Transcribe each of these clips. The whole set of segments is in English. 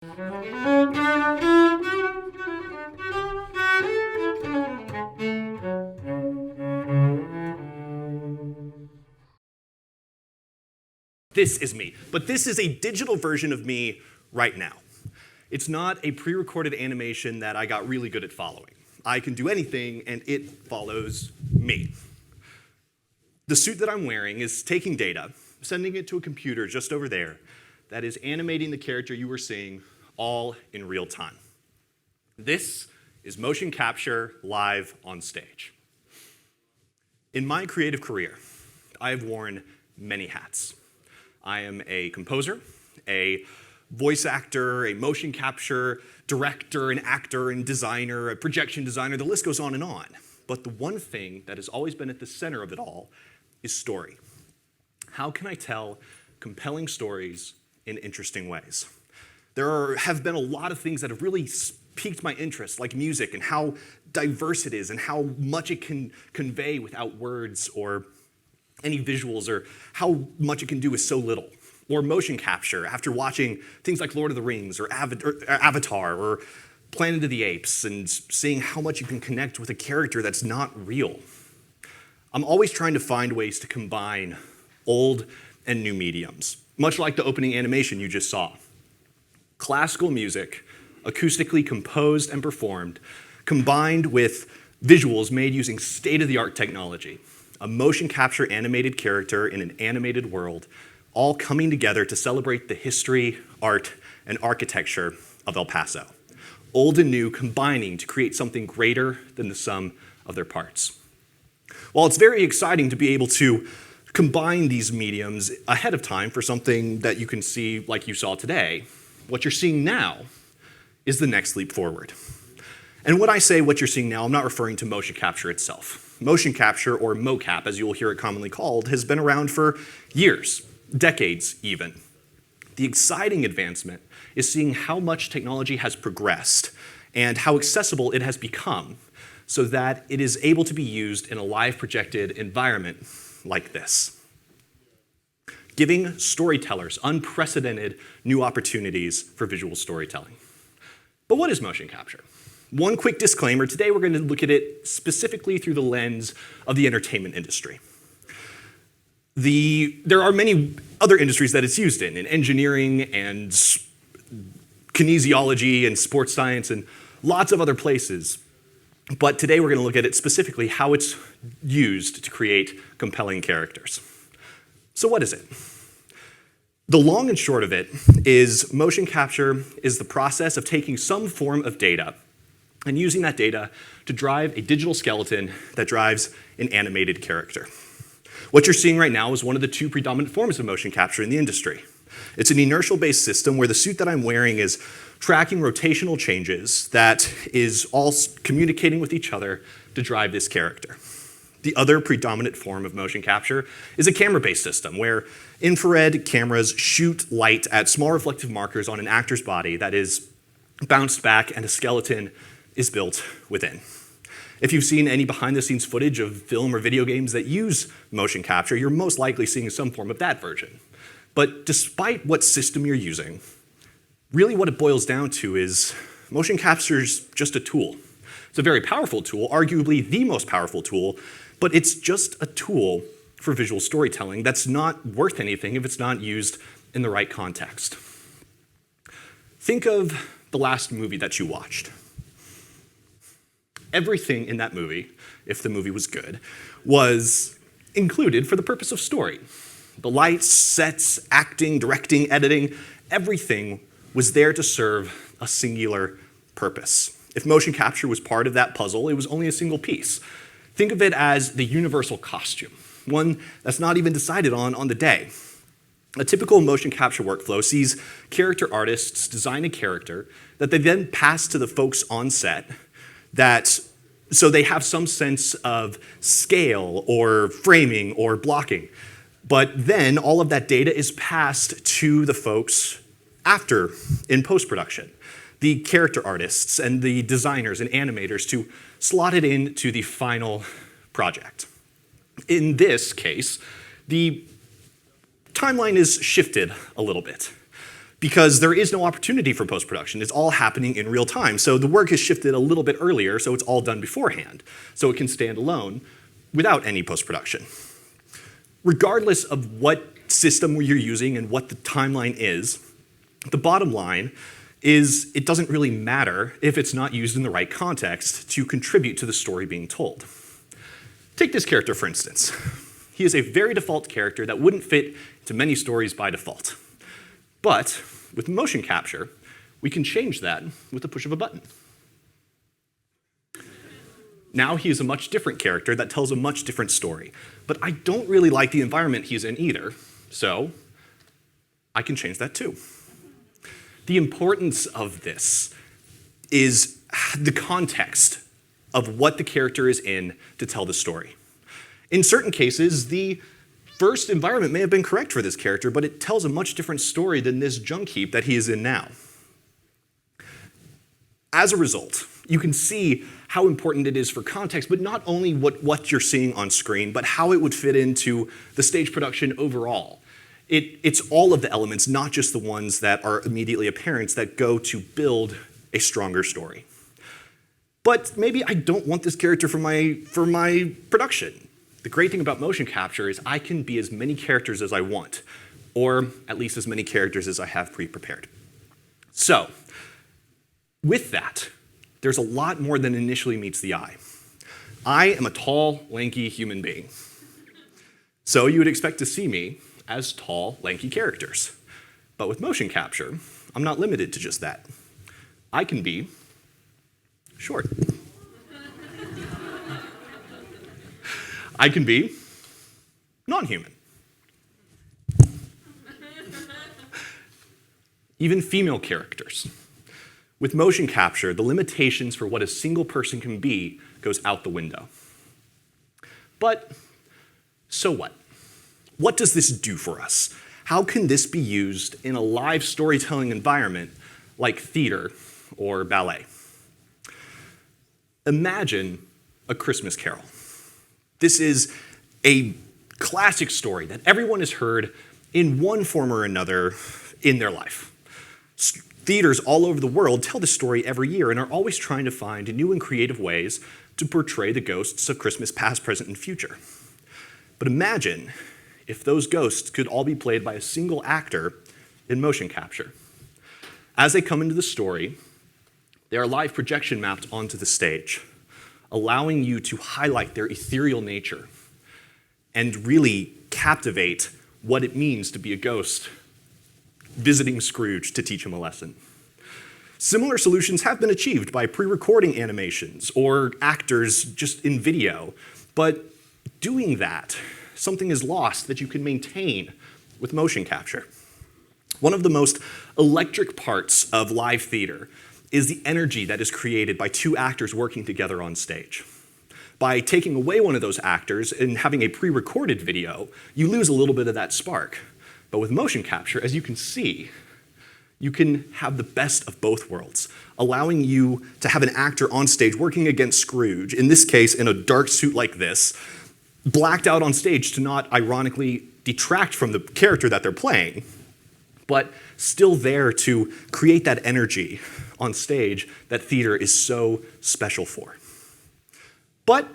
This is me, but this is a digital version of me right now. It's not a pre-recorded animation that I got really good at following. I can do anything, and it follows me. The suit that I'm wearing is taking data, sending it to a computer just over there that is animating the character you were seeing all in real time. This is motion capture live on stage. In my creative career, I have worn many hats. I am a composer, a voice actor, a motion capture director, an actor and designer, a projection designer, the list goes on and on. But the one thing that has always been at the center of it all is story. How can I tell compelling stories in interesting ways? There have been a lot of things that have really piqued my interest, like music and how diverse it is and how much it can convey without words or any visuals, or how much it can do with so little. Or motion capture, after watching things like Lord of the Rings or Avatar or Planet of the Apes and seeing how much you can connect with a character that's not real. I'm always trying to find ways to combine old and new mediums, much like the opening animation you just saw. Classical music, acoustically composed and performed, combined with visuals made using state-of-the-art technology. A motion capture animated character in an animated world, all coming together to celebrate the history, art, and architecture of El Paso. Old and new combining to create something greater than the sum of their parts. While it's very exciting to be able to combine these mediums ahead of time for something that you can see like you saw today, what you're seeing now is the next leap forward. And when I say what you're seeing now, I'm not referring to motion capture itself. Motion capture, or Mocap, as you'll hear it commonly called, has been around for years, decades even. The exciting advancement is seeing how much technology has progressed and how accessible it has become so that it is able to be used in a live projected environment like this, giving storytellers unprecedented new opportunities for visual storytelling. But what is motion capture? One quick disclaimer, today we're going to look at it specifically through the lens of the entertainment industry. There are many other industries that it's used in engineering and kinesiology and sports science and lots of other places. But today we're going to look at it specifically how it's used to create compelling characters. So what is it? The long and short of it is motion capture is the process of taking some form of data and using that data to drive a digital skeleton that drives an animated character. What you're seeing right now is one of the two predominant forms of motion capture in the industry. It's an inertial-based system where the suit that I'm wearing is tracking rotational changes that is all communicating with each other to drive this character. The other predominant form of motion capture is a camera-based system where infrared cameras shoot light at small reflective markers on an actor's body that is bounced back and a skeleton is built within. If you've seen any behind-the-scenes footage of film or video games that use motion capture, you're most likely seeing some form of that version. But despite what system you're using, really what it boils down to is motion capture is just a tool. It's a very powerful tool, arguably the most powerful tool, but it's just a tool for visual storytelling that's not worth anything if it's not used in the right context. Think of the last movie that you watched. Everything in that movie, if the movie was good, was included for the purpose of story. The lights, sets, acting, directing, editing, everything was there to serve a singular purpose. If motion capture was part of that puzzle, it was only a single piece. Think of it as the universal costume, one that's not even decided on the day. A typical motion capture workflow sees character artists design a character that they then pass to the folks on set so they have some sense of scale or framing or blocking. But then all of that data is passed to the folks after in post-production, the character artists and the designers and animators to slot it into the final project. In this case, the timeline is shifted a little bit. because there is no opportunity for post-production. It's all happening in real time. So the work is shifted a little bit earlier, so it's all done beforehand. So it can stand alone without any post-production. Regardless of what system you're using and what the timeline is, the bottom line is it doesn't really matter if it's not used in the right context to contribute to the story being told. Take this character, for instance. He is a very default character that wouldn't fit into many stories by default. But with motion capture, we can change that with the push of a button. Now he is a much different character that tells a much different story. But I don't really like the environment he's in either, so I can change that too. The importance of this is the context of what the character is in to tell the story. In certain cases, the first environment may have been correct for this character, but it tells a much different story than this junk heap that he is in now. As a result, you can see how important it is for context, but not only what you're seeing on screen, but how it would fit into the stage production overall. It's all of the elements, not just the ones that are immediately apparent, that go to build a stronger story. But maybe I don't want this character for my production. The great thing about motion capture is I can be as many characters as I want, or at least as many characters as I have pre-prepared. So, with that, there's a lot more than initially meets the eye. I am a tall, lanky human being. So you would expect to see me as tall, lanky characters. But with motion capture, I'm not limited to just that. I can be short. I can be non-human. Even female characters. With motion capture, the limitations for what a single person can be goes out the window. But so what? What does this do for us? How can this be used in a live storytelling environment like theater or ballet? Imagine A Christmas Carol. This is a classic story that everyone has heard in one form or another in their life. Theaters all over the world tell this story every year and are always trying to find new and creative ways to portray the ghosts of Christmas past, present, and future. But imagine if those ghosts could all be played by a single actor in motion capture. As they come into the story, they are live projection mapped onto the stage, allowing you to highlight their ethereal nature and really captivate what it means to be a ghost visiting Scrooge to teach him a lesson. Similar solutions have been achieved by pre-recording animations or actors just in video, but doing that, something is lost that you can maintain with motion capture. One of the most electric parts of live theater is the energy that is created by two actors working together on stage. By taking away one of those actors and having a pre-recorded video, you lose a little bit of that spark. But with motion capture, as you can see, you can have the best of both worlds, allowing you to have an actor on stage working against Scrooge, in this case in a dark suit like this, blacked out on stage to not ironically detract from the character that they're playing, but still there to create that energy on stage that theater is so special for. But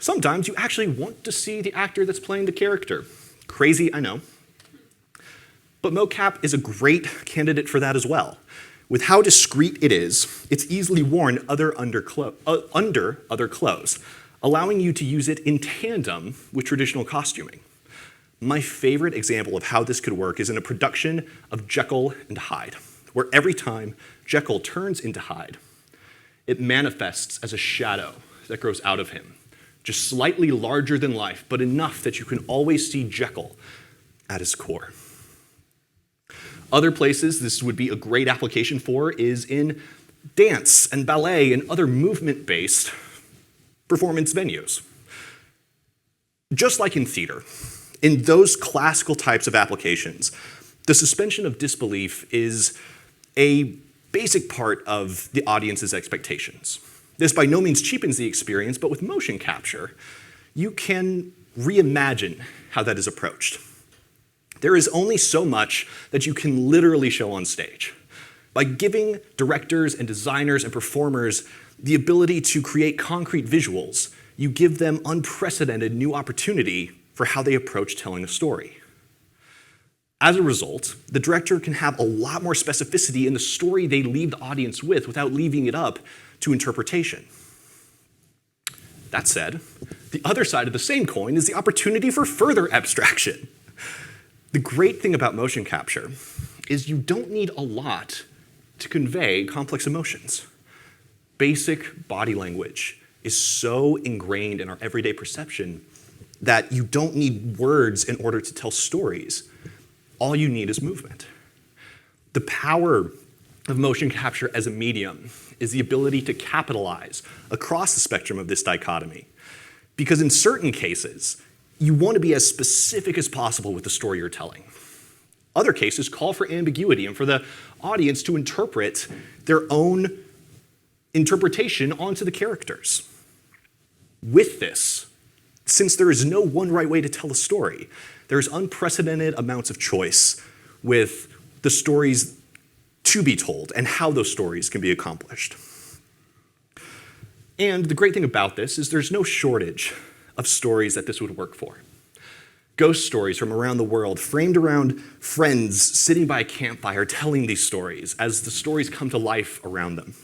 sometimes you actually want to see the actor that's playing the character. Crazy, I know. But Mocap is a great candidate for that as well. With how discreet it is, it's easily worn under other clothes, allowing you to use it in tandem with traditional costuming. My favorite example of how this could work is in a production of Jekyll and Hyde, where every time Jekyll turns into Hyde, it manifests as a shadow that grows out of him, just slightly larger than life, but enough that you can always see Jekyll at his core. Other places this would be a great application for is in dance and ballet and other movement-based performance venues. Just like in theater, in those classical types of applications, the suspension of disbelief is a basic part of the audience's expectations. This by no means cheapens the experience, but with motion capture, you can reimagine how that is approached. There is only so much that you can literally show on stage. By giving directors and designers and performers the ability to create concrete visuals, you give them unprecedented new opportunity for how they approach telling a story. As a result, the director can have a lot more specificity in the story they leave the audience with without leaving it up to interpretation. That said, the other side of the same coin is the opportunity for further abstraction. The great thing about motion capture is you don't need a lot to convey complex emotions. Basic body language is so ingrained in our everyday perception that you don't need words in order to tell stories. All you need is movement. The power of motion capture as a medium is the ability to capitalize across the spectrum of this dichotomy. Because in certain cases, you want to be as specific as possible with the story you're telling. Other cases call for ambiguity and for the audience to interpret their own interpretation onto the characters. With this, since there is no one right way to tell a story, there's unprecedented amounts of choice with the stories to be told and how those stories can be accomplished. And the great thing about this is there's no shortage of stories that this would work for. Ghost stories from around the world, framed around friends sitting by a campfire telling these stories as the stories come to life around them.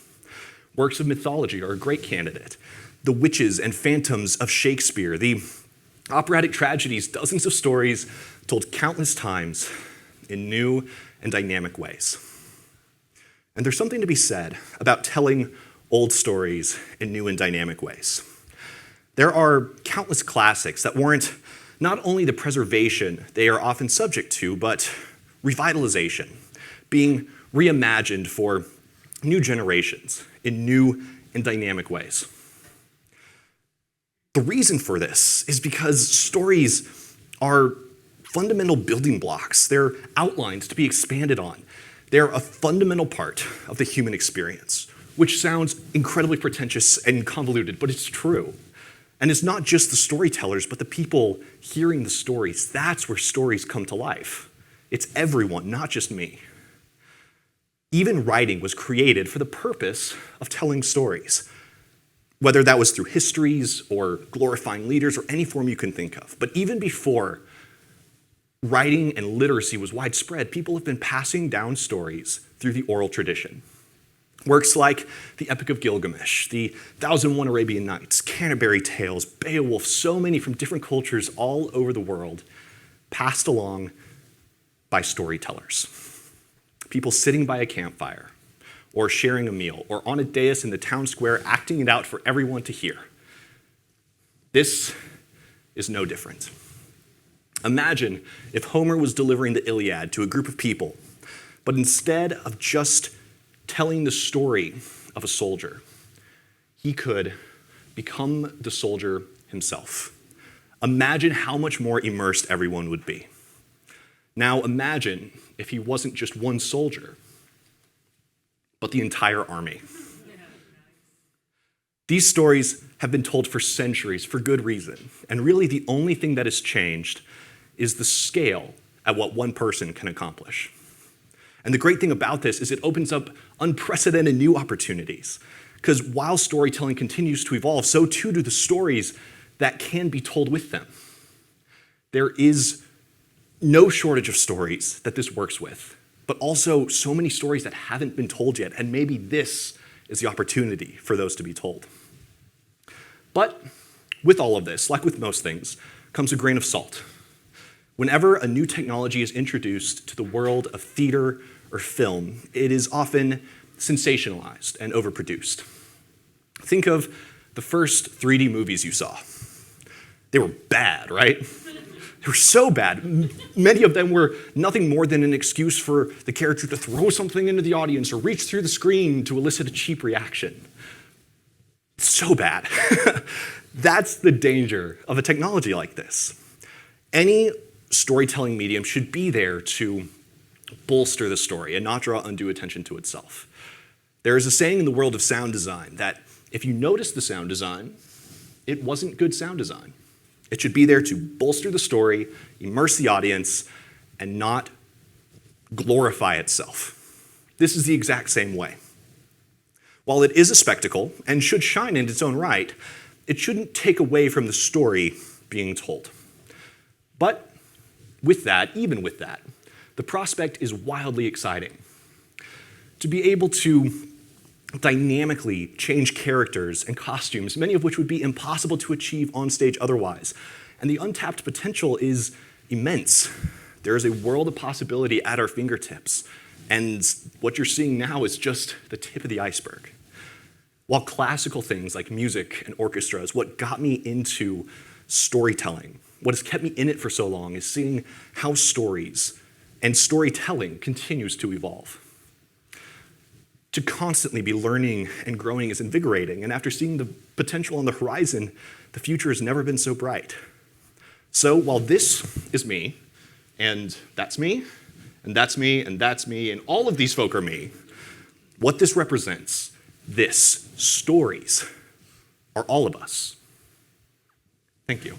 Works of mythology are a great candidate. The witches and phantoms of Shakespeare, the operatic tragedies, dozens of stories told countless times in new and dynamic ways. And there's something to be said about telling old stories in new and dynamic ways. There are countless classics that warrant not only the preservation they are often subject to, but revitalization, being reimagined for new generations in new and dynamic ways. The reason for this is because stories are fundamental building blocks. They're outlines to be expanded on. They're a fundamental part of the human experience, which sounds incredibly pretentious and convoluted, but it's true. And it's not just the storytellers, but the people hearing the stories. That's where stories come to life. It's everyone, not just me. Even writing was created for the purpose of telling stories, whether that was through histories or glorifying leaders or any form you can think of. But even before writing and literacy was widespread, people have been passing down stories through the oral tradition. Works like the Epic of Gilgamesh, the 1001 Arabian Nights, Canterbury Tales, Beowulf, so many from different cultures all over the world, passed along by storytellers. People sitting by a campfire, or sharing a meal, or on a dais in the town square acting it out for everyone to hear. This is no different. Imagine if Homer was delivering the Iliad to a group of people, but instead of just telling the story of a soldier, he could become the soldier himself. Imagine how much more immersed everyone would be. Now imagine if he wasn't just one soldier, but the entire army. These stories have been told for centuries for good reason, and really the only thing that has changed is the scale at what one person can accomplish. And the great thing about this is it opens up unprecedented new opportunities, because while storytelling continues to evolve, so too do the stories that can be told with them. There is no shortage of stories that this works with, but also so many stories that haven't been told yet, and maybe this is the opportunity for those to be told. But with all of this, like with most things, comes a grain of salt. Whenever a new technology is introduced to the world of theater or film, it is often sensationalized and overproduced. Think of the first 3D movies you saw. They were bad, right? They were so bad. Many of them were nothing more than an excuse for the character to throw something into the audience or reach through the screen to elicit a cheap reaction. So bad. That's the danger of a technology like this. Any storytelling medium should be there to bolster the story and not draw undue attention to itself. There is a saying in the world of sound design that if you notice the sound design, it wasn't good sound design. It should be there to bolster the story, immerse the audience, and not glorify itself. This is the exact same way. While it is a spectacle and should shine in its own right, it shouldn't take away from the story being told. But with that, even with that, the prospect is wildly exciting. To be able to dynamically change characters and costumes, many of which would be impossible to achieve on stage otherwise. And the untapped potential is immense. There is a world of possibility at our fingertips, and what you're seeing now is just the tip of the iceberg. While classical things like music and orchestra is what got me into storytelling, what has kept me in it for so long is seeing how stories and storytelling continues to evolve. To constantly be learning and growing is invigorating, and after seeing the potential on the horizon, the future has never been so bright. So while this is me, and that's me, and that's me, and that's me, and all of these folk are me, what this represents, stories, are all of us. Thank you.